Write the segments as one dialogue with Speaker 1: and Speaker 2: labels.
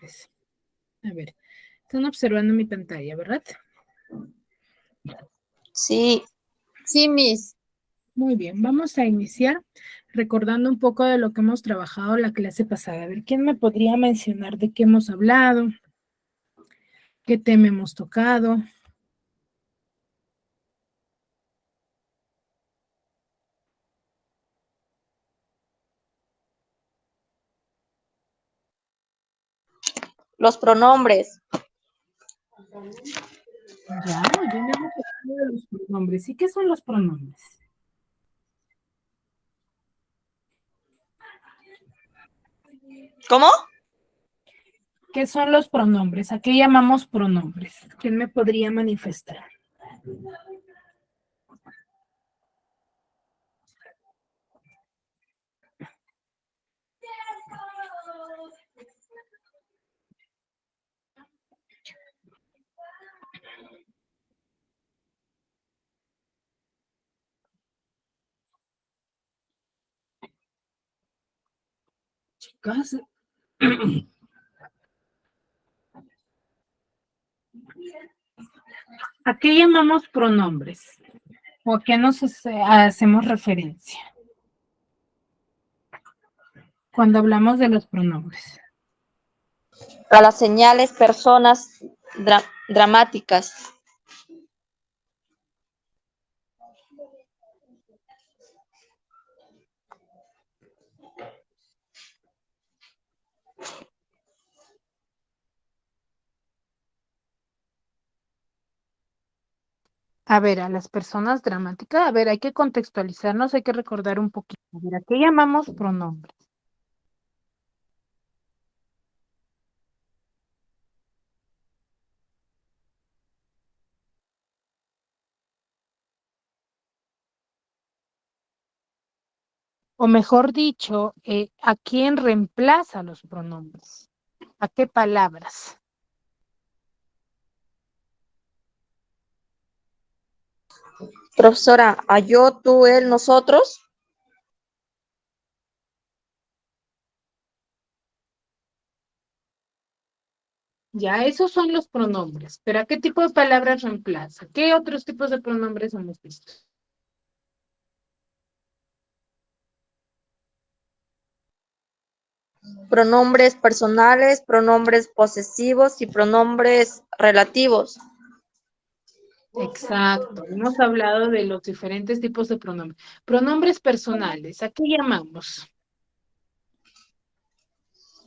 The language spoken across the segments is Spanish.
Speaker 1: pronombres. A ver, están observando mi pantalla, ¿verdad?
Speaker 2: Sí, sí, Miss.
Speaker 1: Muy bien, vamos a iniciar recordando un poco de lo que hemos trabajado la clase pasada. A ver, ¿quién me podría mencionar de qué hemos hablado? ¿Qué tema hemos tocado?
Speaker 2: Los pronombres.
Speaker 1: Ya, muy bien, hemos hablado de los pronombres. ¿Y qué son los pronombres?
Speaker 2: ¿Cómo?
Speaker 1: ¿Qué son los pronombres? ¿A qué llamamos pronombres? ¿Quién me podría manifestar? Chicas. ¿A qué llamamos pronombres? ¿O a qué hacemos referencia cuando hablamos de los pronombres?
Speaker 2: A las señales, personas dramáticas.
Speaker 1: A ver, a las personas dramáticas, a ver, hay que contextualizarnos, hay que recordar un poquito. A ver, ¿a qué llamamos pronombres? O mejor dicho, ¿a quién reemplaza los pronombres? ¿A qué palabras?
Speaker 2: Profesora, a yo, tú, él, nosotros.
Speaker 1: Ya, esos son los pronombres. ¿Pero a qué tipo de palabras reemplaza? ¿Qué otros tipos de pronombres hemos visto?
Speaker 2: Pronombres personales, pronombres posesivos y pronombres relativos.
Speaker 1: Exacto. Hemos hablado de los diferentes tipos de pronombres. Pronombres personales, ¿a qué llamamos?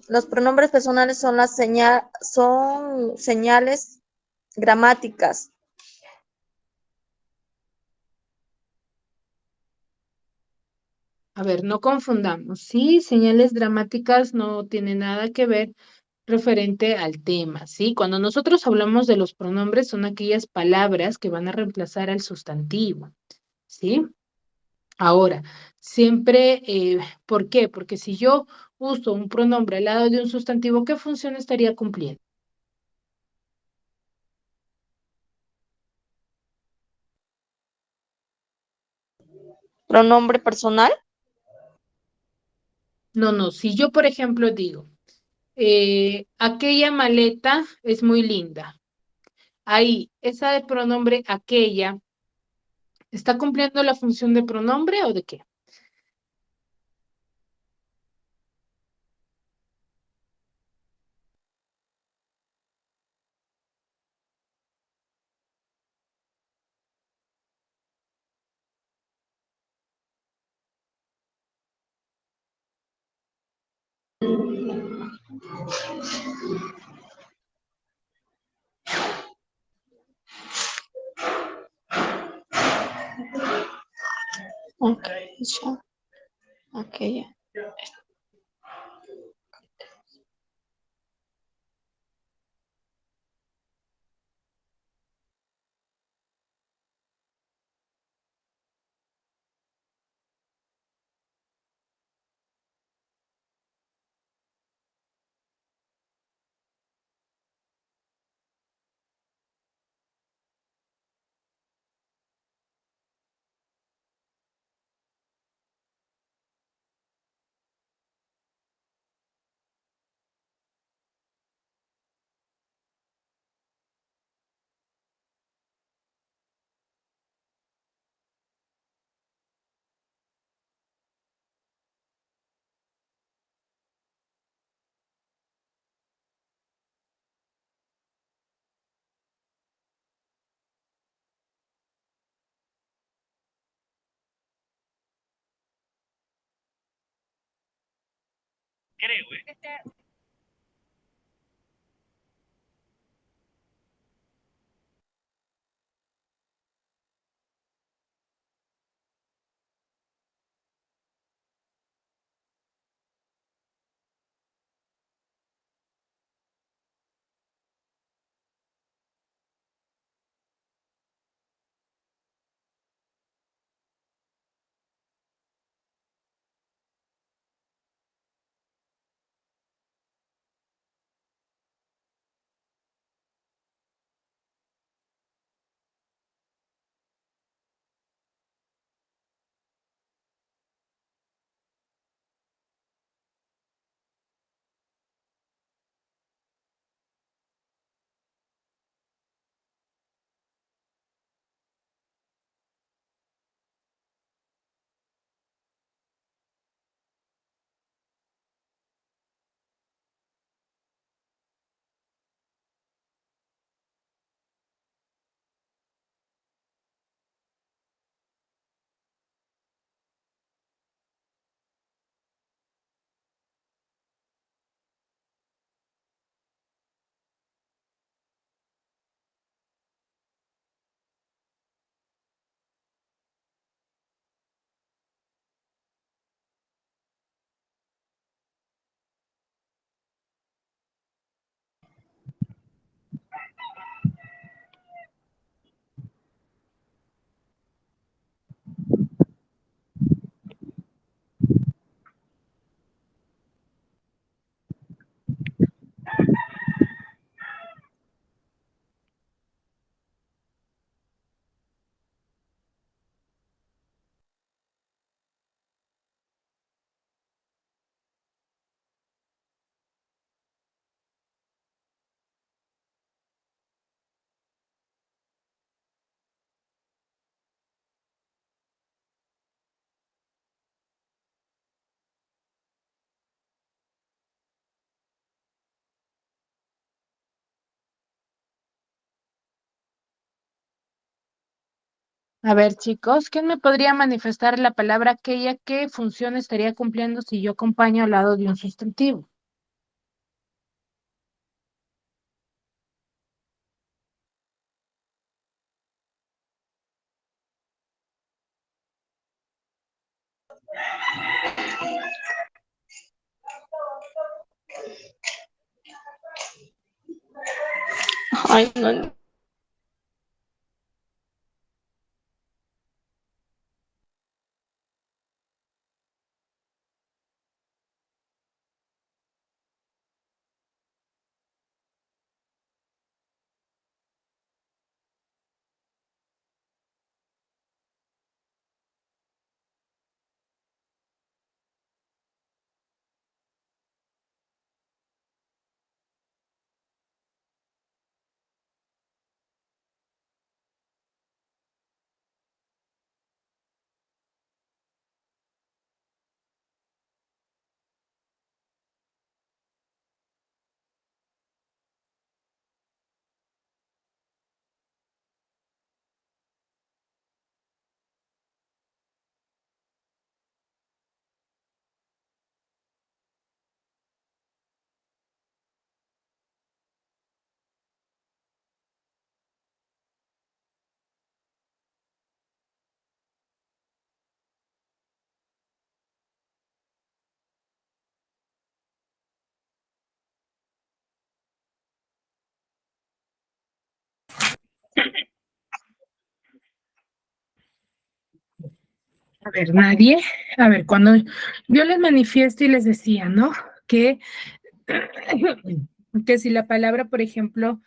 Speaker 2: Los pronombres personales son son señales gramáticas.
Speaker 1: A ver, no confundamos. Sí, señales dramáticas no tienen nada que ver referente al tema, ¿sí? Cuando nosotros hablamos de los pronombres son aquellas palabras que van a reemplazar al sustantivo, ¿sí? Ahora, siempre, ¿por qué? Porque si yo uso un pronombre al lado de un sustantivo, ¿qué función estaría cumpliendo?
Speaker 2: Pronombre personal.
Speaker 1: No, no, si yo, por ejemplo, digo, aquella maleta es muy linda. Ahí, esa de pronombre aquella, ¿está cumpliendo la función de pronombre o de qué?
Speaker 2: Ok, ya. Aquella.
Speaker 1: A ver, chicos, ¿quién me podría manifestar la palabra aquella qué función estaría cumpliendo si yo acompaño al lado de un sustantivo?
Speaker 2: Ay, no.
Speaker 1: A ver, nadie. A ver, cuando yo les manifiesto y les decía, ¿no? Que, que si la palabra, por ejemplo,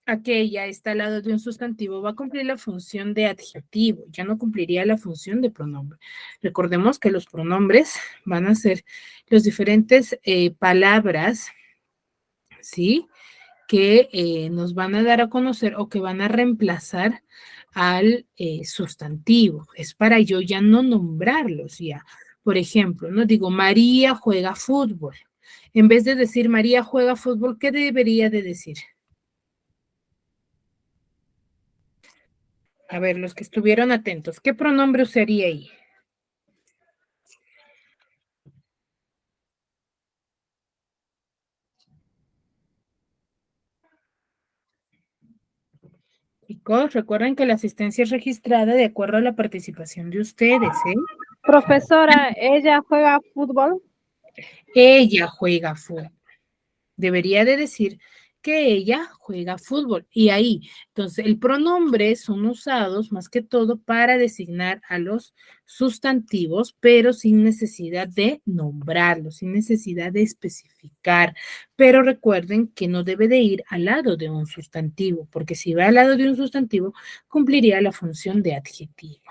Speaker 1: aquella está al lado de un sustantivo, va a cumplir la función de adjetivo, ya no cumpliría la función de pronombre. Recordemos que los pronombres van a ser los diferentes palabras, ¿sí? Que nos van a dar a conocer o que van a reemplazar al sustantivo. Es para yo ya no nombrarlos ya. Por ejemplo, no digo María juega fútbol. En vez de decir María juega fútbol, ¿qué debería de decir? A ver, los que estuvieron atentos, ¿qué pronombre usaría ahí? chicos. Recuerden que la asistencia es registrada de acuerdo a la participación de ustedes, ¿eh?
Speaker 2: Profesora, ¿ella juega fútbol?
Speaker 1: Ella juega fútbol. Debería de decir que ella juega fútbol. Y ahí, entonces, el pronombre son usados más que todo para designar a los sustantivos, pero sin necesidad de nombrarlos, sin necesidad de especificar. Pero recuerden que no debe de ir al lado de un sustantivo, porque si va al lado de un sustantivo, cumpliría la función de adjetivo.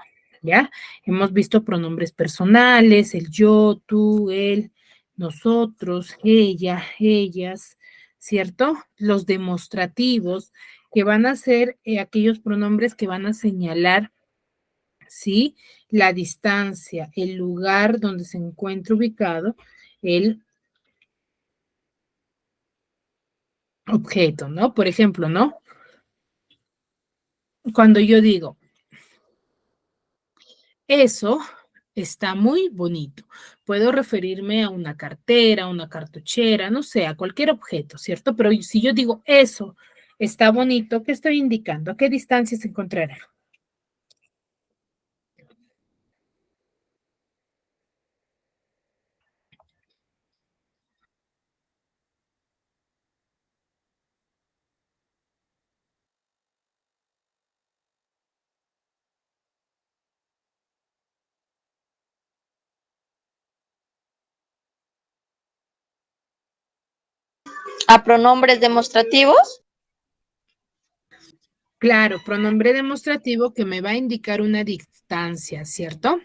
Speaker 1: ¿Ya? Hemos visto pronombres personales, el yo, tú, él, nosotros, ella, ellas, ¿cierto? Los demostrativos, que van a ser aquellos pronombres que van a señalar, ¿sí? La distancia, el lugar donde se encuentra ubicado el objeto, ¿no? Por ejemplo, ¿no? Cuando yo digo, eso está muy bonito. Puedo referirme a una cartera, a una cartuchera, no sé, a cualquier objeto, ¿cierto? Pero si yo digo eso está bonito, ¿qué estoy indicando? ¿A qué distancia se encontrará?
Speaker 2: ¿A pronombres demostrativos?
Speaker 1: Claro, pronombre demostrativo que me va a indicar una distancia, ¿cierto?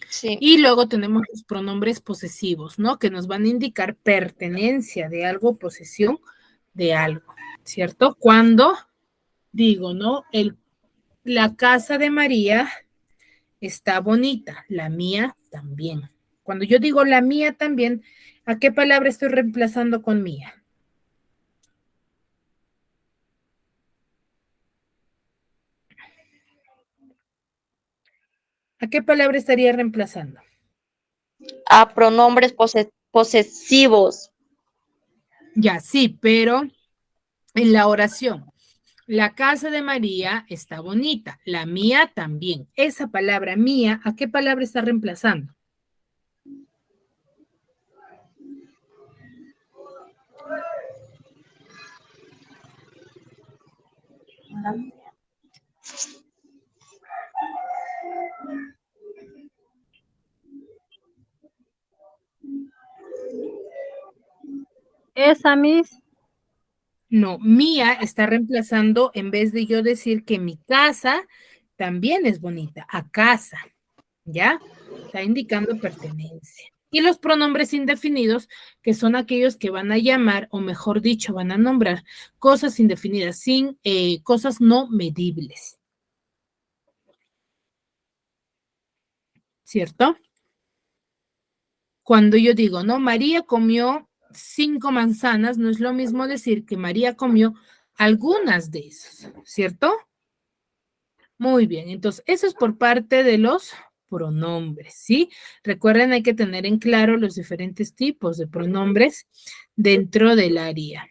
Speaker 2: Sí.
Speaker 1: Y luego tenemos los pronombres posesivos, ¿no? Que nos van a indicar pertenencia de algo, posesión de algo, ¿cierto? Cuando digo, ¿no? La casa de María está bonita, la mía también. Cuando yo digo la mía también, ¿a qué palabra estoy reemplazando con mía? ¿A qué palabra estaría reemplazando?
Speaker 2: A pronombres posesivos.
Speaker 1: Ya, sí, pero en la oración, la casa de María está bonita, la mía también. Esa palabra mía, ¿a qué palabra está reemplazando?
Speaker 2: Esa, Miss.
Speaker 1: No, mía está reemplazando, en vez de yo decir que mi casa también es bonita, a casa, ¿ya? Está indicando pertenencia. Y los pronombres indefinidos, que son aquellos que van a llamar, o mejor dicho, van a nombrar cosas indefinidas, sin cosas no medibles, ¿cierto? Cuando yo digo, no, María comió 5 manzanas, no es lo mismo decir que María comió algunas de esas, ¿cierto? Muy bien, entonces eso es por parte de los pronombres, ¿sí? Recuerden, hay que tener en claro los diferentes tipos de pronombres dentro del área.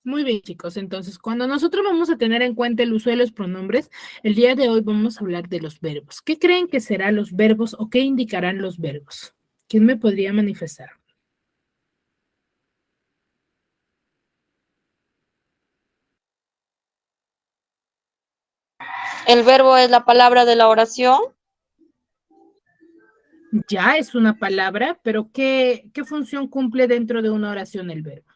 Speaker 1: Muy bien, chicos. Entonces, cuando nosotros vamos a tener en cuenta el uso de los pronombres, el día de hoy vamos a hablar de los verbos. ¿Qué creen que serán los verbos o qué indicarán los verbos? ¿Quién me podría manifestar?
Speaker 2: El verbo es la palabra de la oración.
Speaker 1: Ya es una palabra, pero ¿qué función cumple dentro de una oración el verbo?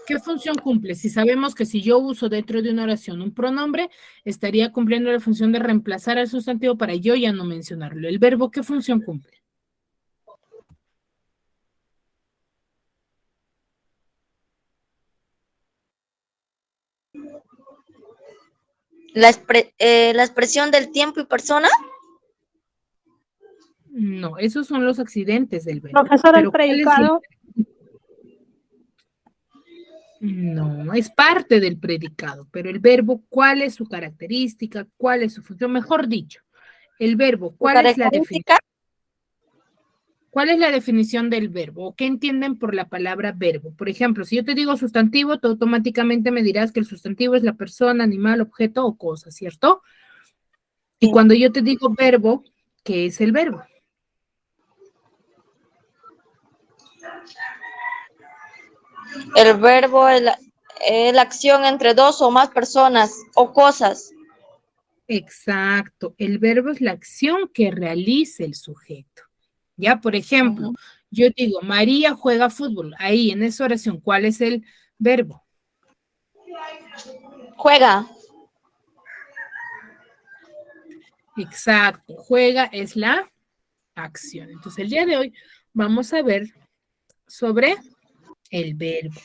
Speaker 1: ¿Qué función cumple? Si sabemos que si yo uso dentro de una oración un pronombre, estaría cumpliendo la función de reemplazar al sustantivo para yo ya no mencionarlo. ¿El verbo qué función cumple?
Speaker 2: La expresión del tiempo y persona.
Speaker 1: No, esos son los accidentes del verbo.
Speaker 3: Profesor, el
Speaker 1: Pero ¿cuál es el...
Speaker 3: predicado.
Speaker 1: No, es parte del predicado, pero el verbo, ¿cuál es su característica? ¿Cuál es su función? Mejor dicho, el verbo,
Speaker 2: Su
Speaker 1: ¿cuál es la definición?
Speaker 2: característica.
Speaker 1: ¿Cuál es la definición del verbo? ¿O qué entienden por la palabra verbo? Por ejemplo, si yo te digo sustantivo, tú automáticamente me dirás que el sustantivo es la persona, animal, objeto o cosa, ¿cierto? Y cuando yo te digo verbo, ¿qué es el verbo?
Speaker 2: El verbo es la acción entre dos o más personas o cosas.
Speaker 1: Exacto, el verbo es la acción que realiza el sujeto. Ya, por ejemplo, yo digo, María juega fútbol. Ahí, en esa oración, ¿cuál es el verbo?
Speaker 2: Juega.
Speaker 1: Exacto, juega es la acción. Entonces, el día de hoy vamos a ver sobre el verbo.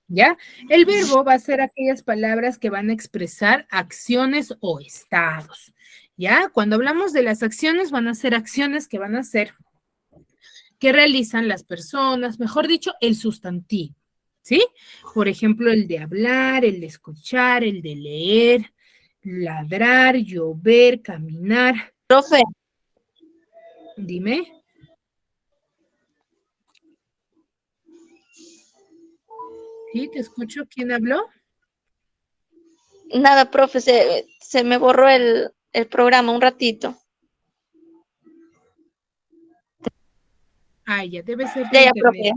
Speaker 1: ¿Ya? El verbo va a ser aquellas palabras que van a expresar acciones o estados. ¿Ya? Cuando hablamos de las acciones, van a ser acciones que van a ser que realizan las personas, mejor dicho, el sustantivo, ¿sí? Por ejemplo, el de hablar, el de escuchar, el de leer, ladrar, llover, caminar.
Speaker 2: Profe,
Speaker 1: Dime. ¿Sí? ¿Te escucho? ¿Quién habló?
Speaker 2: nada, profe, se me borró el programa un ratito.
Speaker 1: Ah, ya debe ser tu
Speaker 2: Ya,
Speaker 1: internet.
Speaker 2: profe.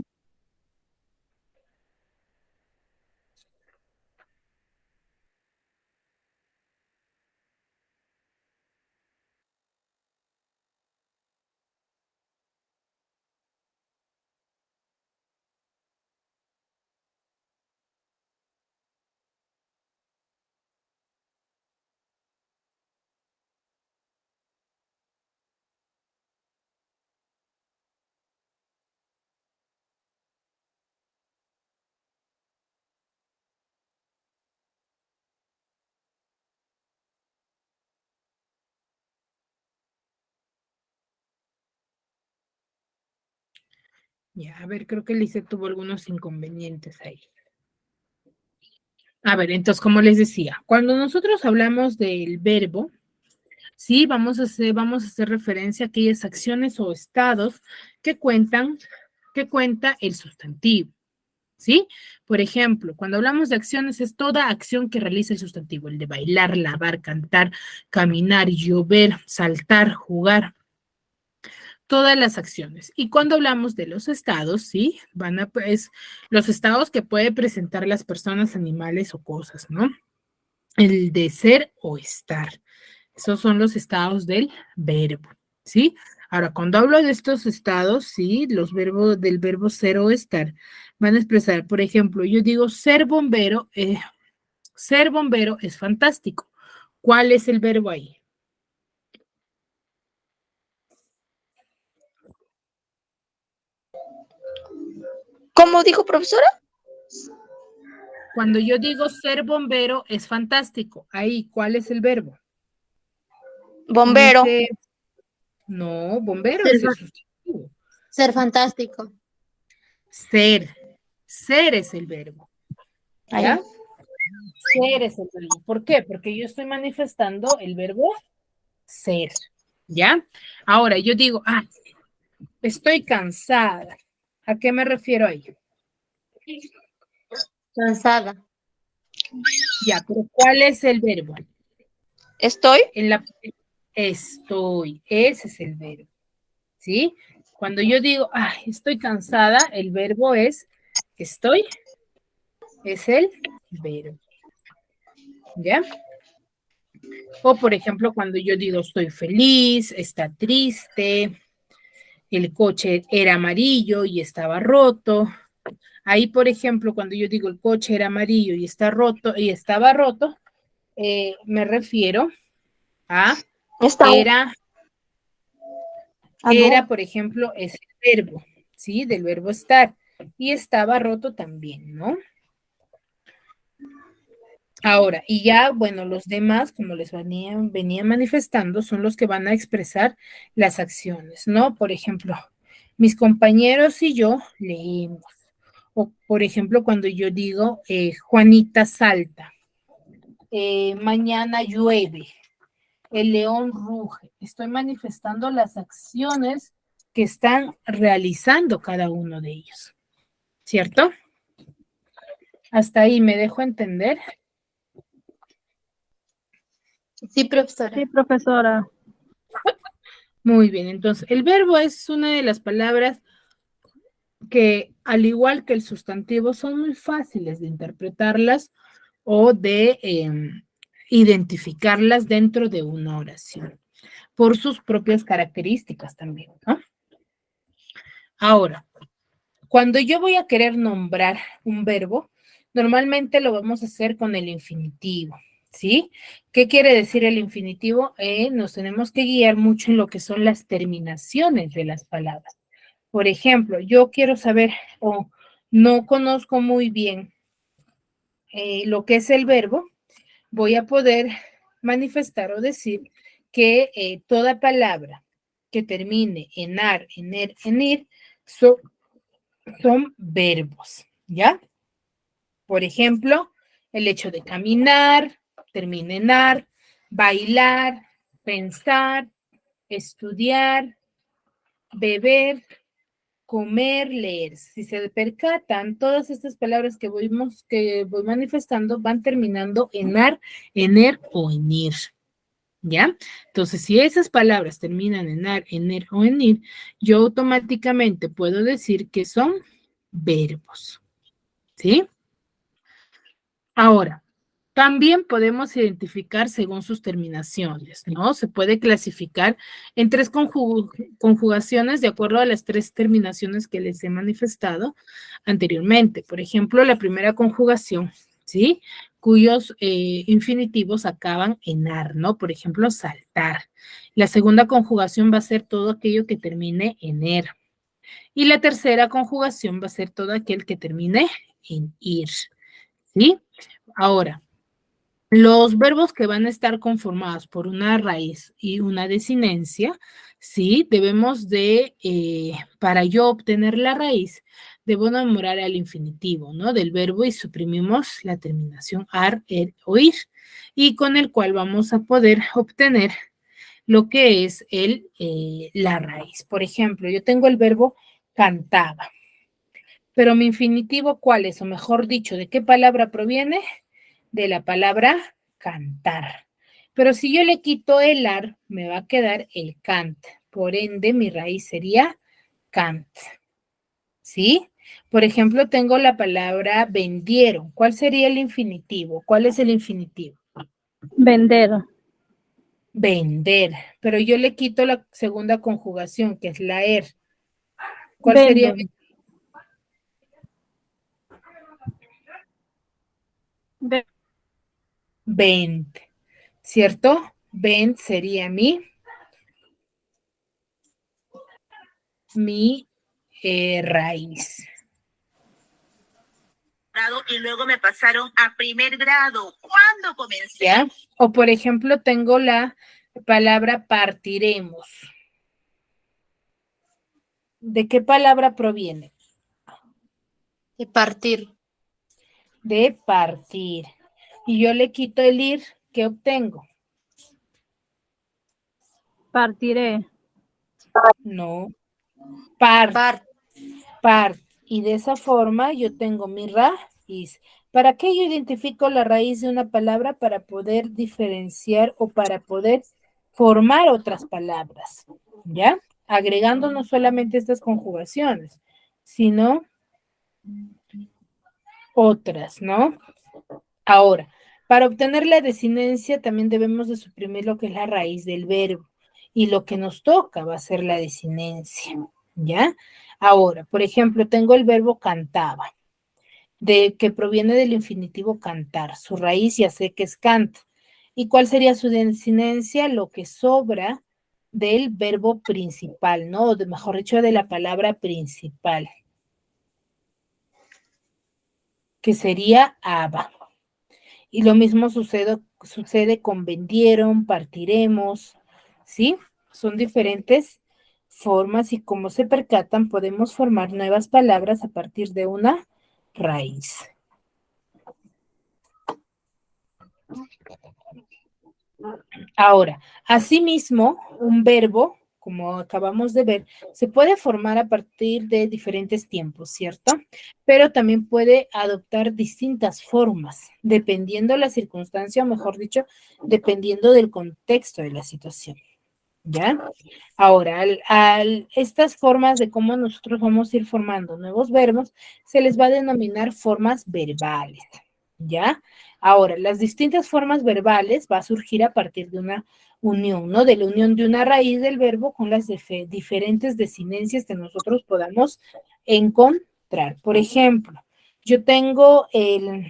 Speaker 1: Ya, a ver, creo que Lizeth tuvo algunos inconvenientes ahí. A ver, entonces, como les decía, cuando nosotros hablamos del verbo, sí, vamos a hacer referencia a aquellas acciones o estados que cuenta el sustantivo, ¿sí? Por ejemplo, cuando hablamos de acciones, es toda acción que realiza el sustantivo, el de bailar, lavar, cantar, caminar, llover, saltar, jugar, todas las acciones. Y cuando hablamos de los estados, ¿sí? Pues, los estados que puede presentar las personas, animales o cosas, ¿no? El de ser o estar. Esos son los estados del verbo, ¿sí? Ahora, cuando hablo de estos estados, sí, los verbos del verbo ser o estar van a expresar, por ejemplo, yo digo ser bombero es fantástico. ¿Cuál es el verbo ahí?
Speaker 2: ¿Cómo dijo, profesora?
Speaker 1: Cuando yo digo ser bombero es fantástico, ahí, ¿cuál es el verbo? En
Speaker 2: Bombero.
Speaker 1: ese, no, bombero
Speaker 3: Ser,
Speaker 1: es el sustantivo.
Speaker 3: ser fantástico.
Speaker 1: Ser es el verbo, ¿ya?
Speaker 2: Ahí.
Speaker 1: Ser es el verbo. ¿Por qué? Porque yo estoy manifestando el verbo ser, ¿ya? Ahora yo digo, estoy cansada. ¿A qué me refiero ahí?
Speaker 3: Cansada.
Speaker 1: Ya, pero ¿cuál es el verbo?
Speaker 2: Estoy.
Speaker 1: Estoy, ese es el verbo, ¿sí? Cuando yo digo, estoy cansada, el verbo es estoy, es el verbo, ¿ya? O por ejemplo, cuando yo digo estoy feliz, está triste, el coche era amarillo y estaba roto. Ahí, por ejemplo, cuando yo digo el coche era amarillo y está roto y estaba roto, me refiero a
Speaker 2: Está
Speaker 1: era, por ejemplo, es el verbo, ¿sí? Del verbo estar. Y estaba roto también, ¿no? Ahora, y ya, bueno, los demás, como les venía manifestando, son los que van a expresar las acciones, ¿no? Por ejemplo, mis compañeros y yo leímos. O, por ejemplo, cuando yo digo, Juanita salta, mañana llueve, el león ruge. Estoy manifestando las acciones que están realizando cada uno de ellos, ¿cierto? Hasta ahí me dejo entender.
Speaker 3: Sí, profesora.
Speaker 4: Sí, profesora.
Speaker 1: Muy bien, entonces el verbo es una de las palabras que, al igual que el sustantivo, son muy fáciles de interpretarlas o de identificarlas dentro de una oración, por sus propias características también, ¿no? Ahora, cuando yo voy a querer nombrar un verbo, normalmente lo vamos a hacer con el infinitivo, ¿sí? ¿Qué quiere decir el infinitivo? Nos tenemos que guiar mucho en lo que son las terminaciones de las palabras. Por ejemplo, yo quiero saber o no conozco muy bien lo que es el verbo, voy a poder manifestar o decir que toda palabra que termine en ar, en er, en ir, son verbos, ¿ya? Por ejemplo, el hecho de caminar, termina en ar, bailar, pensar, estudiar, beber, comer, leer. Si se percatan, todas estas palabras que voy manifestando van terminando en ar, en er o en ir. ¿Ya? Entonces, si esas palabras terminan en ar, en er o en ir, yo automáticamente puedo decir que son verbos. ¿Sí? Ahora, también podemos identificar según sus terminaciones, ¿no? Se puede clasificar en tres conjugaciones de acuerdo a las tres terminaciones que les he manifestado anteriormente. Por ejemplo, la primera conjugación, ¿sí? Cuyos infinitivos acaban en ar, ¿no? Por ejemplo, saltar. La segunda conjugación va a ser todo aquello que termine en er. Y la tercera conjugación va a ser todo aquel que termine en ir, ¿sí? Ahora, los verbos que van a estar conformados por una raíz y una desinencia, sí, debemos de, para yo obtener la raíz, debo enamorar al infinitivo, ¿no? Del verbo y suprimimos la terminación ar, er o ir, y con el cual vamos a poder obtener lo que es la raíz. Por ejemplo, yo tengo el verbo cantaba, pero mi infinitivo, ¿cuál es? O mejor dicho, ¿de qué palabra proviene? De la palabra cantar. Pero si yo le quito el ar, me va a quedar el cant. Por ende, mi raíz sería cant. ¿Sí? Por ejemplo, tengo la palabra vendieron. ¿Cuál sería el infinitivo? ¿Cuál es el infinitivo?
Speaker 4: Vender.
Speaker 1: Vender. Pero yo le quito la segunda conjugación, que es la er. ¿Cuál sería?
Speaker 4: Vendo.
Speaker 1: 20. ¿Cierto? 20 sería mi raíz.
Speaker 5: Y luego me pasaron a primer grado. ¿Cuándo comencé?
Speaker 1: ¿Ya? O por ejemplo, tengo la palabra partiremos. ¿De qué palabra proviene?
Speaker 3: De partir.
Speaker 1: De partir. Y yo le quito el ir, ¿qué obtengo?
Speaker 4: Partiré.
Speaker 1: No. Part.
Speaker 3: Par.
Speaker 1: Part. Y de esa forma yo tengo mi raíz. ¿Para qué yo identifico la raíz de una palabra? Para poder diferenciar o para poder formar otras palabras, ¿ya? Agregando no solamente estas conjugaciones, sino otras, ¿no? Ahora, para obtener la desinencia también debemos de suprimir lo que es la raíz del verbo y lo que nos toca va a ser la desinencia, ¿ya? Ahora, por ejemplo, tengo el verbo cantaba. de que proviene del infinitivo cantar. Su raíz ya sé que es canto. ¿Y cuál sería su desinencia? Lo que sobra del verbo principal, ¿no? O mejor dicho, de la palabra principal, que sería aba. Y lo mismo sucede con vendieron, partiremos, ¿sí? Son diferentes formas y como se percatan, podemos formar nuevas palabras a partir de una raíz. Ahora, asimismo, un verbo, como acabamos de ver, se puede formar a partir de diferentes tiempos, ¿cierto? Pero también puede adoptar distintas formas, dependiendo la circunstancia, o mejor dicho, dependiendo del contexto de la situación, ¿ya? Ahora, estas formas de cómo nosotros vamos a ir formando nuevos verbos, se les va a denominar formas verbales, ¿ya? Ahora, las distintas formas verbales va a surgir a partir de una unión, ¿no? De la unión de una raíz del verbo con las diferentes desinencias que nosotros podamos encontrar. Por ejemplo, yo tengo el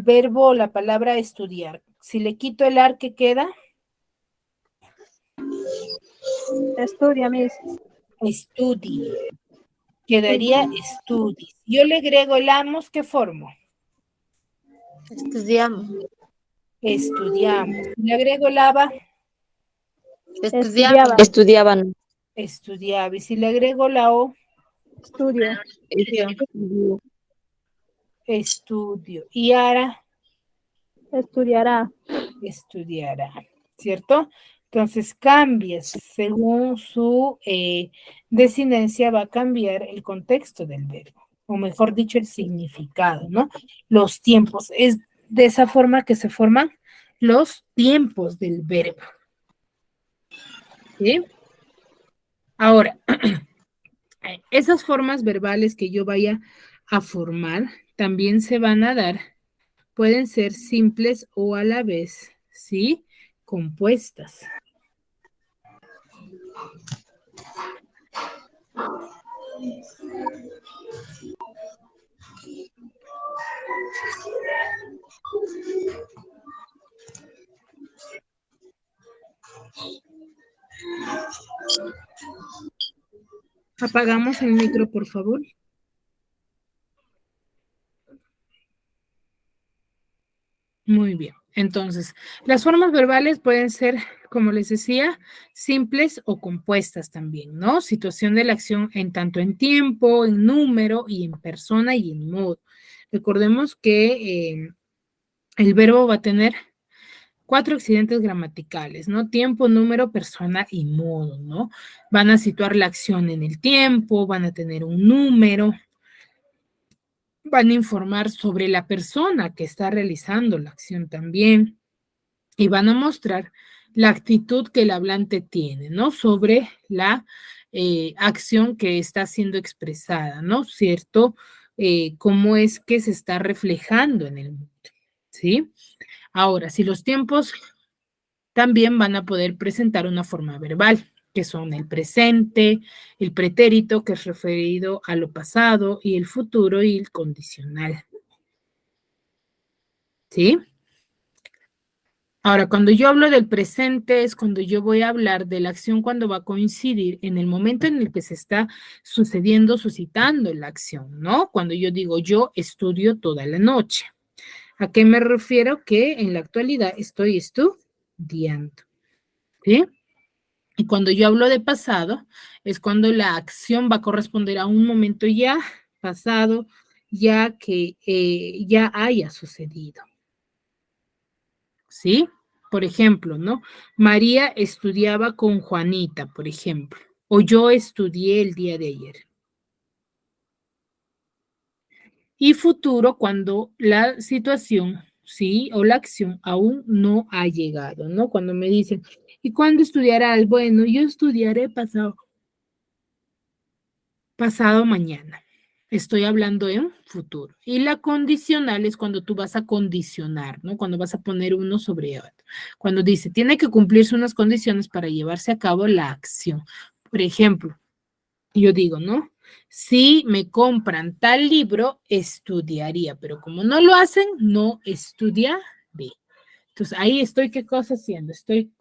Speaker 1: verbo, la palabra estudiar. Si le quito el ar, ¿qué queda?
Speaker 4: Estudia, Miss.
Speaker 1: Estudi. Quedaría estudis. Yo le agrego el amos, ¿qué formo?
Speaker 3: Estudiamos.
Speaker 1: Estudiamos. Le agrego el aba,
Speaker 3: Estudiamos.
Speaker 2: Estudiaban.
Speaker 1: estudiaba. Y si le agrego la o,
Speaker 4: Estudio.
Speaker 1: estudio. Y ahora,
Speaker 4: Estudiará.
Speaker 1: estudiará. ¿Cierto? Entonces cambia, según su desinencia va a cambiar el contexto del verbo, o mejor dicho, el significado, ¿no? Los tiempos. Es de esa forma que se forman los tiempos del verbo. ¿Sí? Ahora, esas formas verbales que yo vaya a formar también se van a dar, pueden ser simples o a la vez, ¿sí? Compuestas. Apagamos el micro, por favor. Muy bien. Entonces, las formas verbales pueden ser, como les decía, simples o compuestas también, ¿no? Situación de la acción en tanto en tiempo, en número y en persona y en modo. Recordemos que el verbo va a tener 4 accidentes gramaticales, ¿no? Tiempo, número, persona y modo, ¿no? Van a situar la acción en el tiempo, van a tener un número, van a informar sobre la persona que está realizando la acción también y van a mostrar la actitud que el hablante tiene, ¿no? Sobre la acción que está siendo expresada, ¿no? ¿Cierto? Cómo es que se está reflejando en el mundo, ¿sí? Ahora, si los tiempos también van a poder presentar una forma verbal, que son el presente, el pretérito, que es referido a lo pasado, y el futuro y el condicional. ¿Sí? Ahora, cuando yo hablo del presente es cuando yo voy a hablar de la acción cuando va a coincidir en el momento en el que se está sucediendo, suscitando la acción, ¿no? Cuando yo digo yo estudio toda la noche. ¿A qué me refiero? Que en la actualidad estoy estudiando, ¿sí? Y cuando yo hablo de pasado, es cuando la acción va a corresponder a un momento ya pasado, ya que ya haya sucedido. ¿Sí? Por ejemplo, ¿no? María estudiaba con Juanita, por ejemplo, o yo estudié el día de ayer. Y futuro cuando la situación, sí, o la acción aún no ha llegado, ¿no? Cuando me dicen, ¿y cuándo estudiarás? Bueno, yo estudiaré pasado mañana. Estoy hablando en futuro. Y la condicional es cuando tú vas a condicionar, ¿no? Cuando vas a poner uno sobre otro. Cuando dice, tiene que cumplirse unas condiciones para llevarse a cabo la acción. Por ejemplo, yo digo, ¿no? Si me compran tal libro, estudiaría, pero como no lo hacen, no estudiaré. Entonces, ahí estoy, ¿qué cosa haciendo? Estoy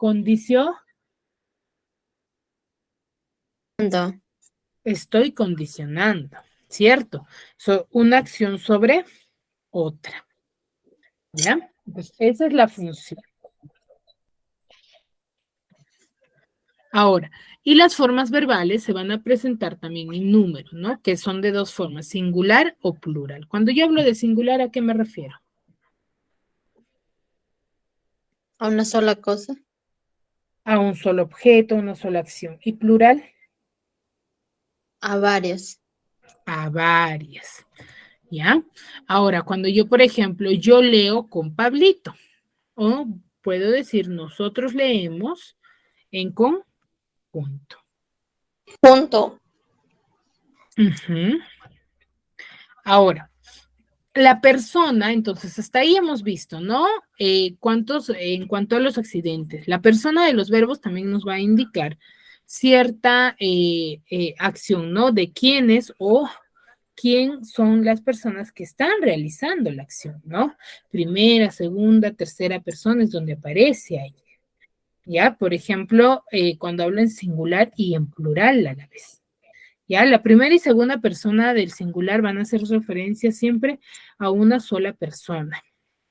Speaker 1: estoy condicionando, ¿cierto? Una acción sobre otra, ¿ya? Entonces, esa es la función. Ahora, y las formas verbales se van a presentar también en números, ¿no? Que son de dos formas, singular o plural. Cuando yo hablo de singular, ¿a qué me refiero?
Speaker 3: A una sola cosa.
Speaker 1: A un solo objeto, una sola acción. Y plural,
Speaker 3: A varias.
Speaker 1: a varias, ¿ya? Ahora, cuando yo, por ejemplo, yo leo con Pablito, o puedo decir nosotros leemos en conjunto.
Speaker 2: Junto.
Speaker 1: Ujú. Ahora, la persona, entonces hasta ahí hemos visto, ¿no? En cuanto a los accidentes, la persona de los verbos también nos va a indicar cierta acción, ¿no? De quiénes o quién son las personas que están realizando la acción, ¿no? Primera, segunda, tercera persona es donde aparece ahí, ¿ya? Por ejemplo, cuando hablo en singular y en plural a la vez. ¿Ya? La primera y segunda persona del singular van a hacer referencia siempre a una sola persona,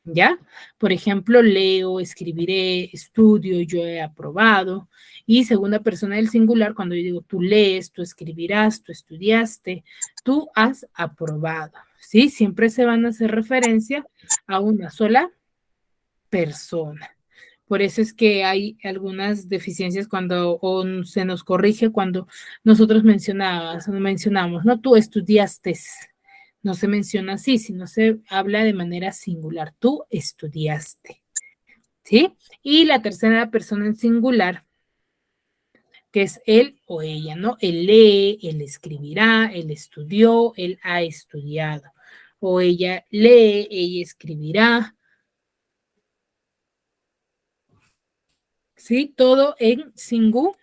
Speaker 1: ¿ya? Por ejemplo, leo, escribiré, estudio, yo he aprobado. Y segunda persona del singular, cuando yo digo tú lees, tú escribirás, tú estudiaste, tú has aprobado, ¿sí? Siempre se van a hacer referencia a una sola persona. Por eso es que hay algunas deficiencias cuando o se nos corrige cuando nosotros mencionamos, no tú estudiaste, no se menciona así, sino se habla de manera singular, tú estudiaste, ¿sí? Y la tercera persona en singular, que es él o ella, ¿no? Él lee, él escribirá, él estudió, él ha estudiado, o ella lee, ella escribirá, ¿sí? Todo en singular,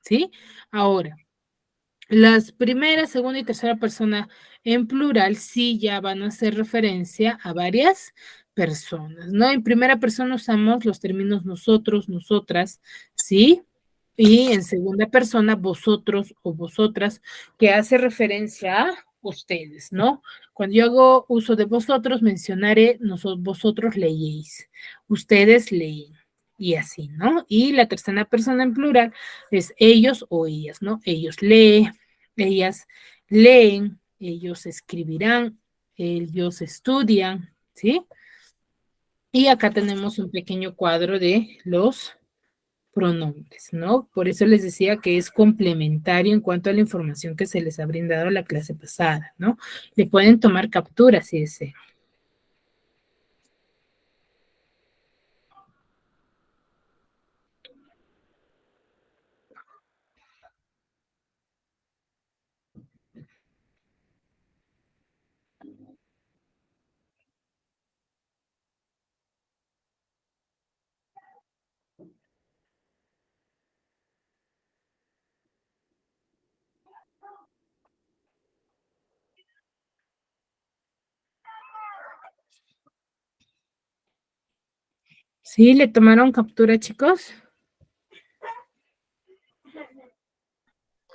Speaker 1: ¿sí? Ahora, las primera, segunda y tercera persona en plural sí ya van a hacer referencia a varias personas, ¿no? En primera persona usamos los términos nosotros, nosotras, ¿sí? Y en segunda persona, vosotros o vosotras, que hace referencia a ustedes, ¿no? Cuando yo hago uso de vosotros, mencionaré vosotros leéis, ustedes leen, y así, ¿no? Y la tercera persona en plural es ellos o ellas, ¿no? Ellos leen, ellas leen, ellos escribirán, ellos estudian, ¿sí? Y acá tenemos un pequeño cuadro de los pronombres, ¿no? Por eso les decía que es complementario en cuanto a la información que se les ha brindado la clase pasada, ¿no? Le pueden tomar captura si desean. ¿Sí? ¿Le tomaron captura, chicos?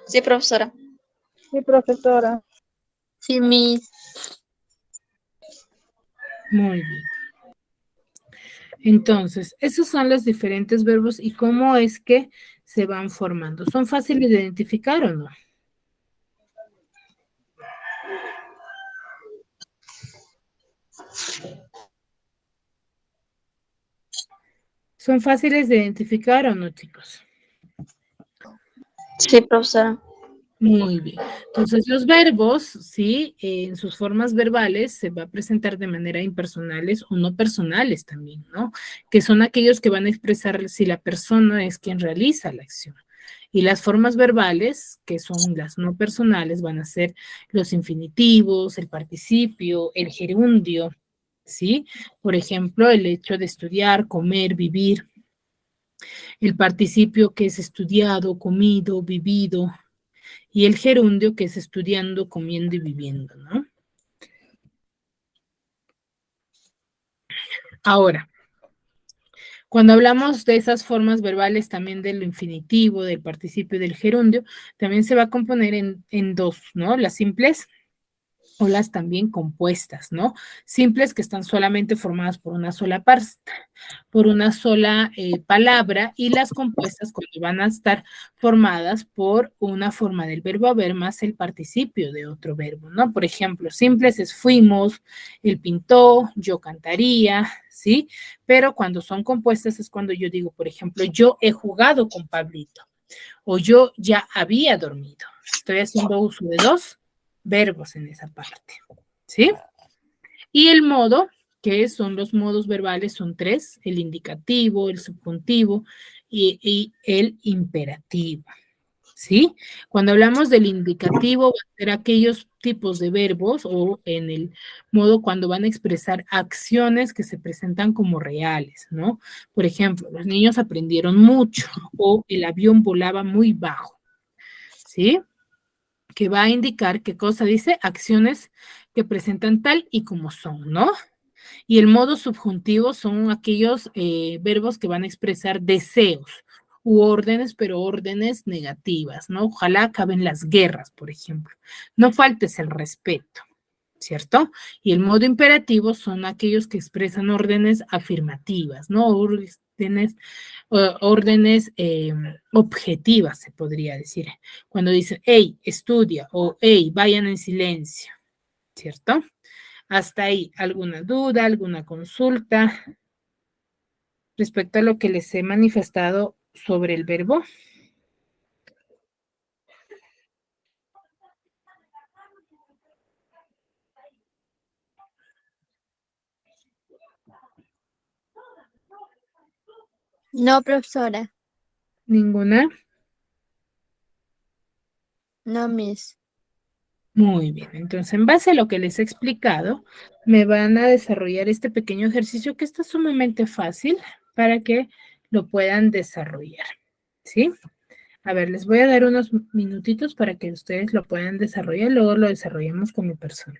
Speaker 2: Sí, profesora.
Speaker 4: Sí, profesora.
Speaker 3: Sí, mis.
Speaker 1: Muy bien. Entonces, esos son los diferentes verbos y cómo es que se van formando. ¿Son fáciles de identificar o no? ¿Son fáciles de identificar o no, chicos?
Speaker 2: Sí, profesora.
Speaker 1: Muy bien. Entonces, los verbos, sí, en sus formas verbales se va a presentar de manera impersonales o no personales también, ¿no? Que son aquellos que van a expresar si la persona es quien realiza la acción. Y las formas verbales, que son las no personales, van a ser los infinitivos, el participio, el gerundio, ¿sí? Por ejemplo, el hecho de estudiar, comer, vivir. El participio que es estudiado, comido, vivido, y el gerundio, que es estudiando, comiendo y viviendo, ¿no? Ahora, cuando hablamos de esas formas verbales también del infinitivo, del participio y del gerundio, también se va a componer en dos, ¿no? Las simples o las también compuestas, ¿no? Simples que están solamente formadas por una sola palabra, y las compuestas cuando van a estar formadas por una forma del verbo haber más el participio de otro verbo, ¿no? Por ejemplo, simples es fuimos, él pintó, yo cantaría, ¿sí? Pero cuando son compuestas es cuando yo digo, por ejemplo, yo he jugado con Pablito o yo ya había dormido. Estoy haciendo uso de dos verbos en esa parte, ¿sí? Y el modo, que son los modos verbales, son tres: el indicativo, el subjuntivo y el imperativo, ¿sí? Cuando hablamos del indicativo, va a ser aquellos tipos de verbos, o en el modo cuando van a expresar acciones que se presentan como reales, ¿no? Por ejemplo, los niños aprendieron mucho, o el avión volaba muy bajo, ¿sí? Que va a indicar qué cosa dice, acciones que presentan tal y como son, ¿no? Y el modo subjuntivo son aquellos verbos que van a expresar deseos u órdenes, pero órdenes negativas, ¿no? Ojalá acaben las guerras, por ejemplo. No faltes el respeto, ¿cierto? Y el modo imperativo son aquellos que expresan órdenes afirmativas, ¿no? Órdenes objetivas, se podría decir. Cuando dicen, hey, estudia, o hey, vayan en silencio, ¿cierto? Hasta ahí, ¿alguna duda, alguna consulta respecto a lo que les he manifestado sobre el verbo?
Speaker 3: No, profesora.
Speaker 1: ¿Ninguna?
Speaker 3: No, Miss.
Speaker 1: Muy bien, entonces en base a lo que les he explicado, me van a desarrollar este pequeño ejercicio que está sumamente fácil para que lo puedan desarrollar, ¿sí? A ver, les voy a dar unos minutitos para que ustedes lo puedan desarrollar, luego lo desarrollamos con mi persona.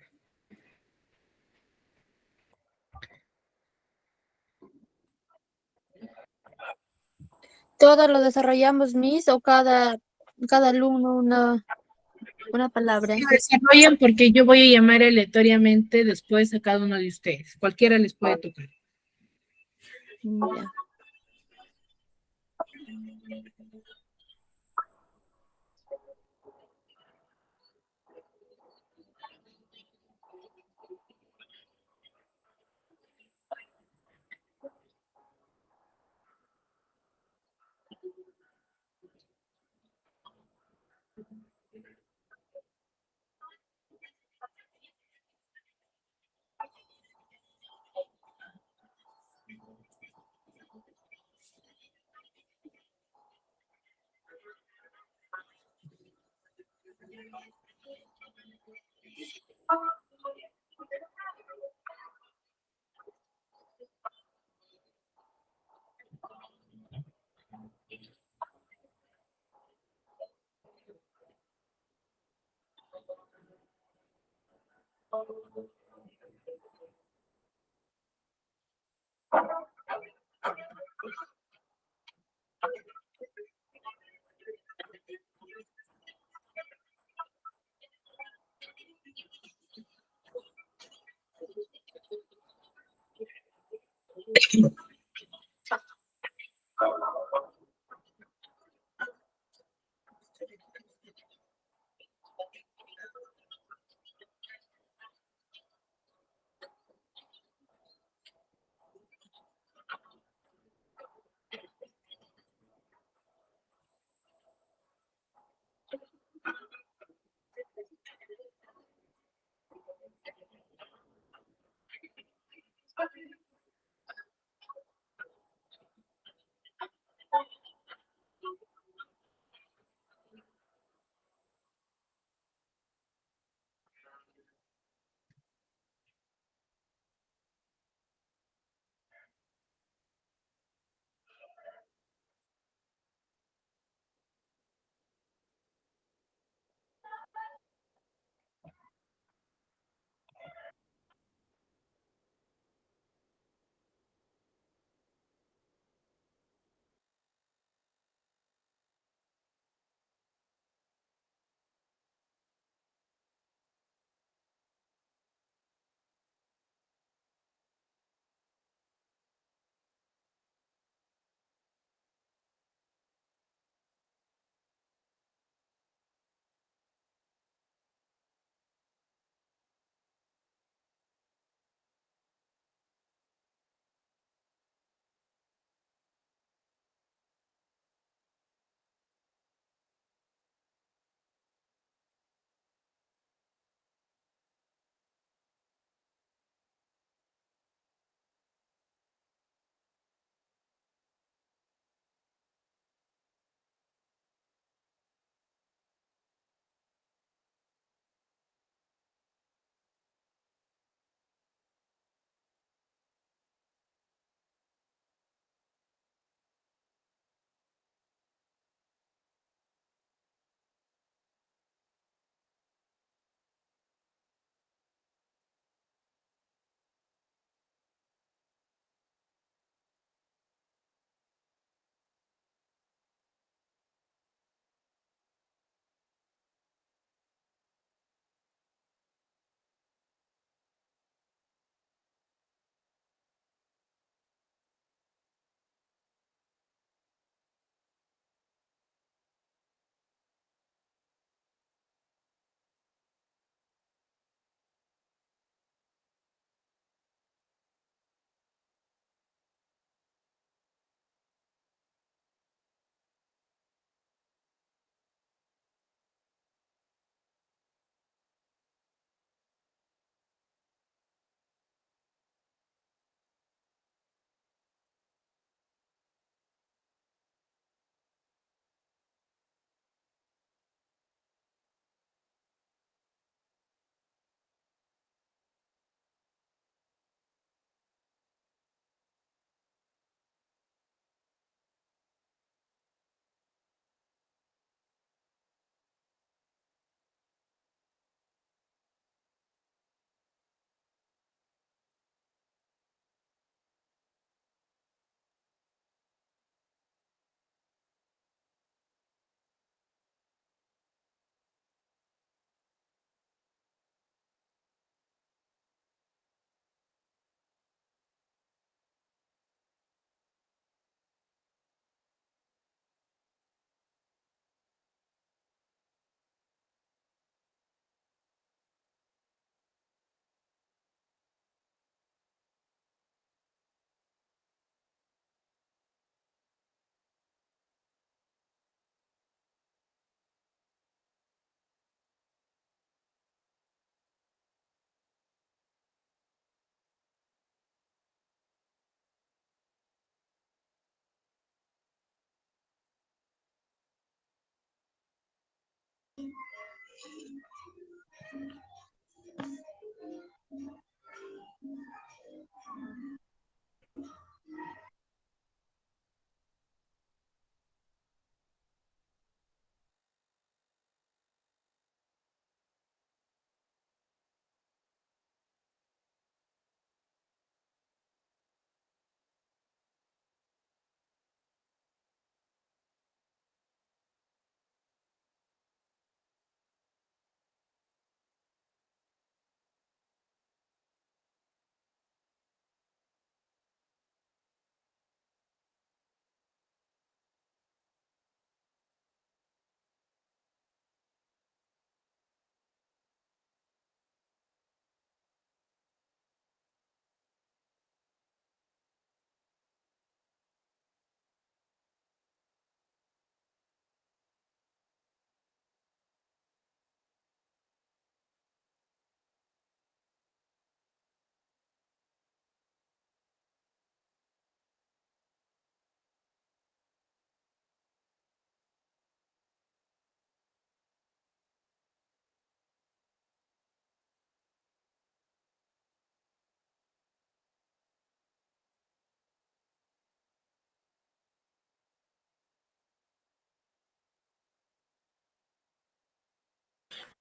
Speaker 3: ¿Todo lo desarrollamos, Miss, o cada alumno una palabra?
Speaker 1: Sí, desarrollen porque yo voy a llamar aleatoriamente después a cada uno de ustedes. Cualquiera les puede tocar.
Speaker 3: Ya.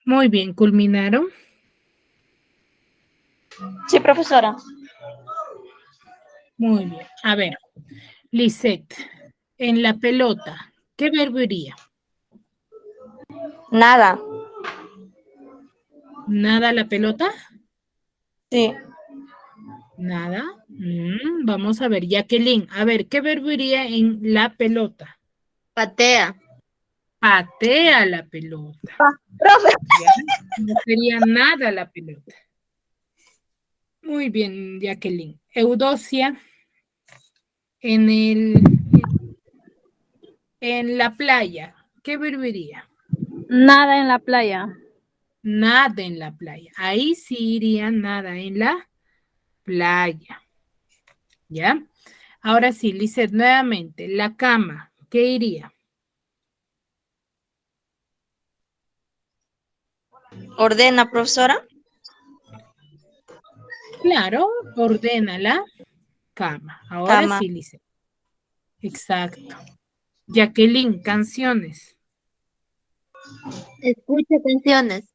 Speaker 1: Muy bien, ¿culminaron?
Speaker 2: Sí, profesora.
Speaker 1: Muy bien. A ver, Lisette, en la pelota, ¿qué verbo iría?
Speaker 2: Nada.
Speaker 1: ¿Nada la pelota?
Speaker 2: Sí.
Speaker 1: Nada. Vamos a ver, Jacqueline, a ver, ¿qué verbo iría en la pelota?
Speaker 3: Patea.
Speaker 1: Patea la pelota.
Speaker 2: Profe.
Speaker 1: ¿Ya? No sería nada la pelota. Muy bien, Jacqueline. Eudocia, en en la playa, ¿qué verbo iría?
Speaker 4: Nada en la playa.
Speaker 1: Nada en la playa. Ahí sí iría nada en la playa. ¿Ya? Ahora sí, Lizeth, nuevamente, la cama, ¿qué iría?
Speaker 2: Ordena, profesora.
Speaker 1: Claro, ordena la cama. Ahora
Speaker 2: Cama.
Speaker 1: sí, Lizeth. Exacto. Jacqueline, canciones.
Speaker 3: Escucha canciones.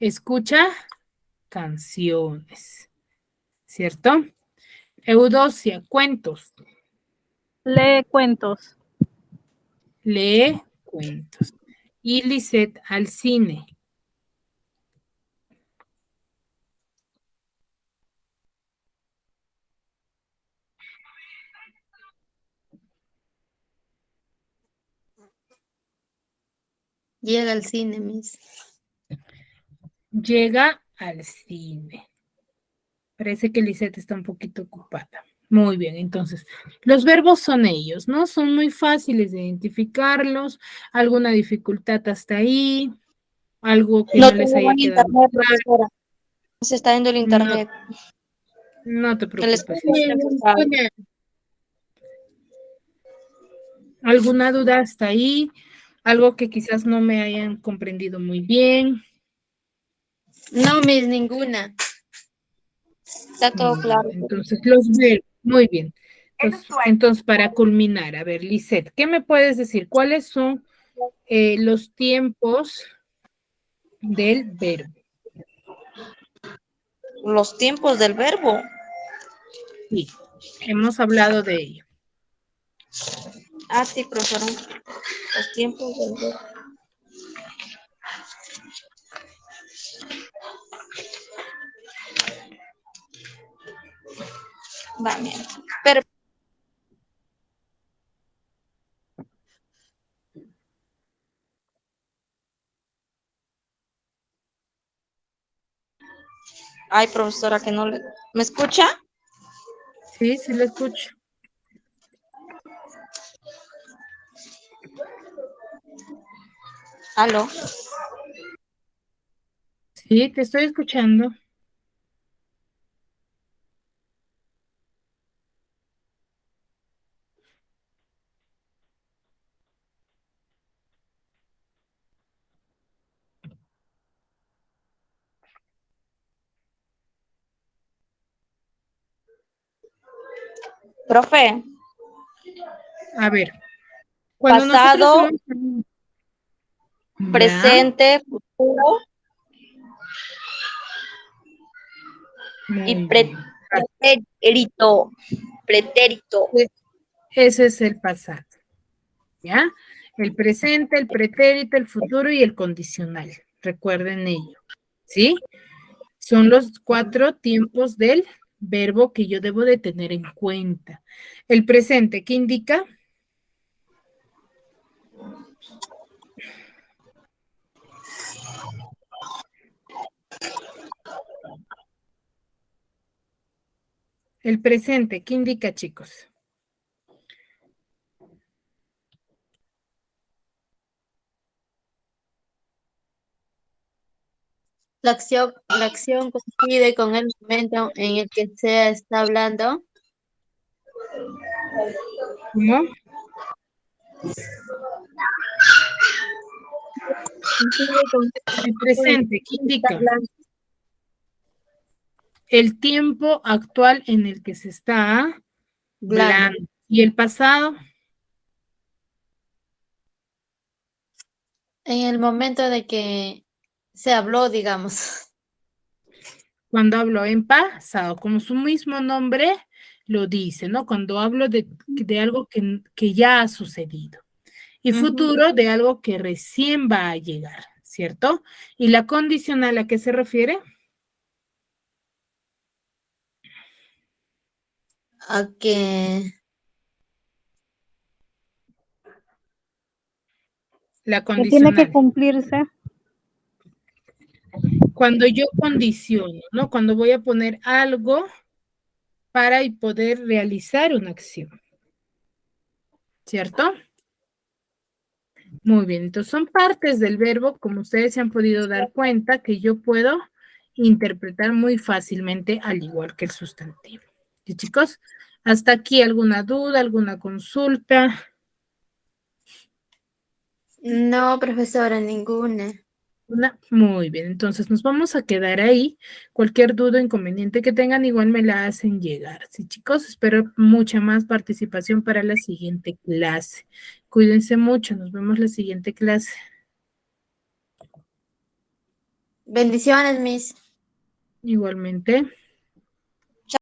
Speaker 1: Escucha canciones. ¿Cierto? Eudocia, cuentos.
Speaker 4: Lee cuentos.
Speaker 1: Lee cuentos. Y Lisette, al cine.
Speaker 3: Llega al cine, Miss.
Speaker 1: Llega al cine. Parece que Lisette está un poquito ocupada. Muy bien, entonces, los verbos son ellos, ¿no? Son muy fáciles de identificarlos. ¿Alguna dificultad hasta ahí? ¿Algo que
Speaker 2: No
Speaker 1: no les
Speaker 2: tengo
Speaker 1: haya
Speaker 2: buen
Speaker 1: quedado
Speaker 2: internet,
Speaker 1: claro?
Speaker 2: profesora. Se está yendo el
Speaker 1: No,
Speaker 2: internet.
Speaker 1: no te
Speaker 2: El
Speaker 1: preocupes.
Speaker 2: español siempre está.
Speaker 1: ¿Alguna duda hasta ahí? Algo que quizás no me hayan comprendido muy bien.
Speaker 3: No, Miss, ninguna.
Speaker 2: Está todo
Speaker 1: Muy bien,
Speaker 2: claro.
Speaker 1: entonces los verbos, muy bien. Entonces, para culminar, a ver, Lisette, ¿qué me puedes decir? ¿Cuáles son los tiempos del verbo?
Speaker 2: Los tiempos del verbo.
Speaker 1: Sí, hemos hablado de ello.
Speaker 2: Ah, sí, profesora. Los tiempos del verbo. Va, bien. Pero, ay, profesora, que no le. ¿Me escucha?
Speaker 1: Sí, sí lo escucho.
Speaker 2: Aló.
Speaker 1: Sí, te estoy escuchando.
Speaker 2: Profe,
Speaker 1: A ver, cuando nosotros
Speaker 2: pasado,
Speaker 1: somos... Ya,
Speaker 2: presente, futuro y
Speaker 1: muy bien.
Speaker 2: pretérito. Pretérito.
Speaker 1: E- Ese es el pasado, ¿ya? El presente, el pretérito, el futuro y el condicional. Recuerden ello, ¿sí? Son los 4 tiempos del verbo que yo debo de tener en cuenta. El presente, ¿qué indica? El presente, ¿qué indica, chicos?
Speaker 3: La acción coincide con el momento en el que se está hablando.
Speaker 1: ¿Cómo?
Speaker 3: Coincide con
Speaker 1: El
Speaker 3: el momento en el
Speaker 1: presente, ¿qué
Speaker 3: que se está
Speaker 1: indica?
Speaker 3: hablando.
Speaker 1: El tiempo actual en el que se está
Speaker 3: Hablando.
Speaker 1: hablando. ¿Y el pasado?
Speaker 3: En el momento de que se habló, digamos.
Speaker 1: Cuando hablo en pasado, como su mismo nombre lo dice, ¿no? Cuando hablo de algo que ya ha sucedido. Y
Speaker 3: Ujú.
Speaker 1: futuro de algo que recién va a llegar, ¿cierto? ¿Y la condicional a qué se refiere?
Speaker 3: A que
Speaker 1: La
Speaker 4: Que tiene que
Speaker 1: condicional.
Speaker 4: cumplirse.
Speaker 1: Cuando yo condiciono, ¿no? Cuando voy a poner algo para poder realizar una acción, ¿cierto? Muy bien, entonces son partes del verbo, como ustedes se han podido dar cuenta, que yo puedo interpretar muy fácilmente, al igual que el sustantivo. ¿Sí, chicos? Hasta aquí, ¿alguna duda, alguna consulta?
Speaker 3: no, profesora, ninguna.
Speaker 1: Muy bien, entonces nos vamos a quedar ahí. Cualquier duda o inconveniente que tengan, igual me la hacen llegar. Sí, chicos, espero mucha más participación para la siguiente clase. Cuídense mucho, nos vemos la siguiente clase.
Speaker 3: Bendiciones, Miss.
Speaker 1: Igualmente.